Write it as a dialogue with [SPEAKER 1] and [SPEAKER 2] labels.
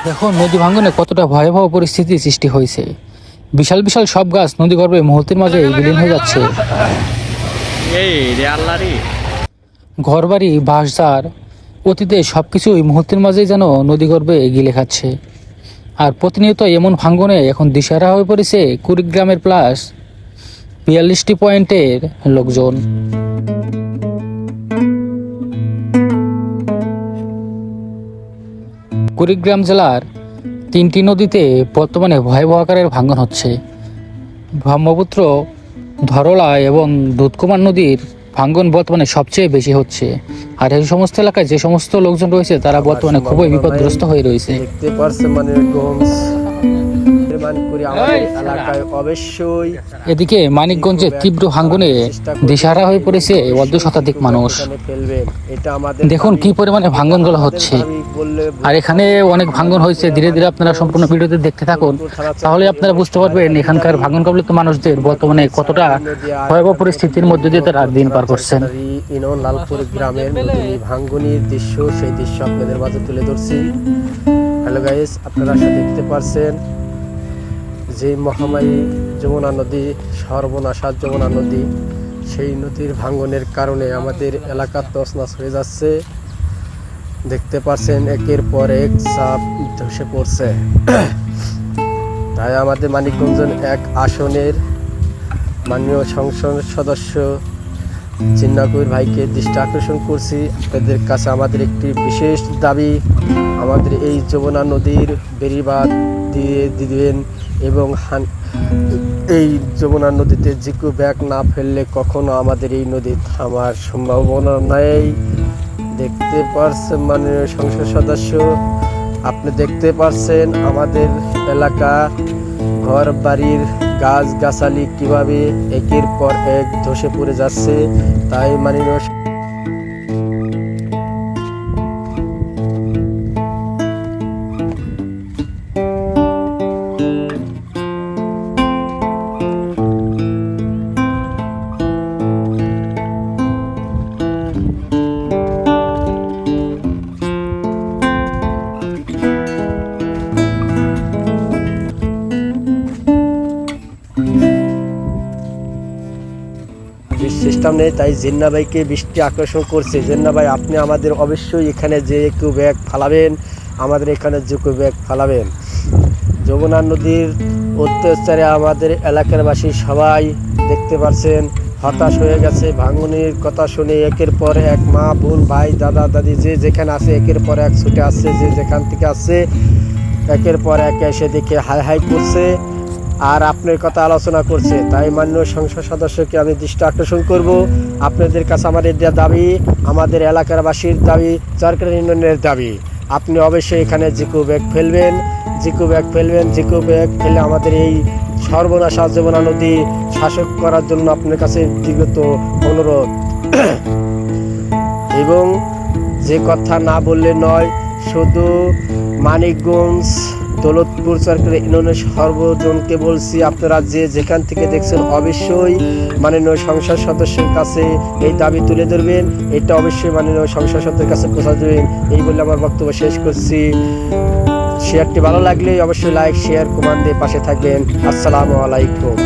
[SPEAKER 1] দেখুন নদী ভাঙ্গনে কতটা ভয়াবহ পরিস্থিতি সৃষ্টি হয়েছে। বিশাল বিশাল সব গাছ নদীগর্ভে মুহূর্তের মাঝে বিলীন হয়ে যাচ্ছে। ঘরবাড়ি, বাঁশঝাড়, অতীতে সবকিছুই মুহূর্তের মাঝেই যেন নদীগর্ভে গিলে খাচ্ছে। আর প্রতিনিয়ত এমন ভাঙ্গনে এখন দিশেহারা হয়ে পড়েছে কুড়িগ্রামের প্লাস 42টি পয়েন্টের লোকজন। কুড়িগ্রাম জেলার 3টি নদীতে বর্তমানে ভয়াবহ আকারের ভাঙ্গন হচ্ছে। ব্রহ্মপুত্র, ধরলা এবং দুধকুমার নদীর ভাঙ্গন বর্তমানে সবচেয়ে বেশি হচ্ছে। আর এই সমস্ত এলাকায় যে সমস্ত লোকজন রয়েছে তারা বর্তমানে খুবই বিপদগ্রস্ত হয়ে রয়েছে।
[SPEAKER 2] দেখতে পারছেন
[SPEAKER 1] এদিকে মানিকগঞ্জে তীব্র ভাঙ্গনে দিশেহারা হয়ে পড়েছে অর্ধ শতাধিক মানুষ। দেখুন কি পরিমাণে ভাঙ্গনগুলো হচ্ছে। আর এখানে অনেক ভাঙ্গন হয়েছে। ধীরে ধীরে আপনারা সম্পূর্ণ ভিডিওতে দেখতে থাকুন, তাহলে আপনারা বুঝতে পারবেন এখানকার ভাঙ্গন কবলিত মানুষদের বর্তমানে কতটা ভয়াবহ পরিস্থিতির মধ্যে দিয়ে তারা দিন পার করছেন।
[SPEAKER 2] লালপুর গ্রামের ভাঙ্গনির দৃশ্য, সেই দৃশ্য আপনাদের মাঝে তুলে ধরছি। হ্যালো গাইস, আপনারা দেখতে পারছেন যে মহামারী যমুনা নদী, সর্বনাশা যমুনা নদী, সেই নদীর ভাঙ্গনের কারণে আমাদের এলাকা তছনছ হয়ে যাচ্ছে। দেখতে পাচ্ছেন একের পর এক চাপ ধসে পড়ছে। তাই আমাদের মানিকগঞ্জ 1 আসনের মাননীয় সংসদ সদস্য চিন্নাকুর ভাইকে দৃষ্টি আকর্ষণ করছি। আপনাদের কাছে আমাদের একটি বিশেষ দাবি, আমাদের এই যমুনা নদীর বেড়িবাঁধ দিয়ে দিবেন এবং এই যমুনা নদীতে জিকু ব্যাগ না ফেললে কখনো আমাদের এই নদী থামার সম্ভাবনা নেই। দেখতে পারছেন মাননীয় সংসদ সদস্য, আপনি দেখতে পারছেন আমাদের এলাকা ঘর বাড়ির গাছ গাছালি কিভাবে একের পর এক ধসে পড়ে যাচ্ছে। তাই মাননীয় সিস্টেম নেই, তাই জিন্না ভাইকে বৃষ্টি আকর্ষণ করছে। জিন্না ভাই, আপনি আমাদের অবশ্যই এখানে যে একটু ব্যাগ ফালাবেন, আমাদের এখানে জুকু ব্যাগ ফালাবেন। যমুনা নদীর অত্যাচারে আমাদের এলাকার বাসী সবাই দেখতে পাচ্ছেন হতাশ হয়ে গেছে। ভাঙনের কথা শুনে একের পর এক মা, বোন, ভাই, দাদা, দাদি যে যেখানে আছে একের পর এক ছুটে আসছে, যে যেখান থেকে আসছে একের পর এক এসে দেখে হাই হাই করছে আর আপনার কথা আলোচনা করছে। তাই মাননীয় সংসদ সদস্যকে আমি দৃষ্টি আকর্ষণ করব, আপনাদের কাছে আমাদের দাবি, আমাদের এলাকার বাসীর দাবি, সরকার ইউনিয়নের দাবি, আপনি অবশ্যই এখানে জিকু ব্যাগ ফেলবেন। জিকু ব্যাগ ফেলে আমাদের এই সর্বনাশা যমুনা নদী শাসক করার জন্য আপনার কাছে বিগত অনুরোধ। এবং যে কথা না বললে নয়, শুধু মানিকগঞ্জ দৌলতপুর সরকারি ইউনিয়নের সর্বজনকে বলছি, আপনারা যে যেখান থেকে দেখছেন অবশ্যই মাননীয় সংসদ সদস্যের কাছে এই দাবি তুলে ধরবেন। এটা অবশ্যই মাননীয় সংসদ সদস্যের কাছে পৌঁছা দেবেন। এই বলে আমার বক্তব্য শেষ করছি। শেয়ারটি ভালো লাগলে অবশ্যই লাইক, শেয়ার, কমেন্ট দিয়ে পাশে থাকবেন। আসসালামু আলাইকুম।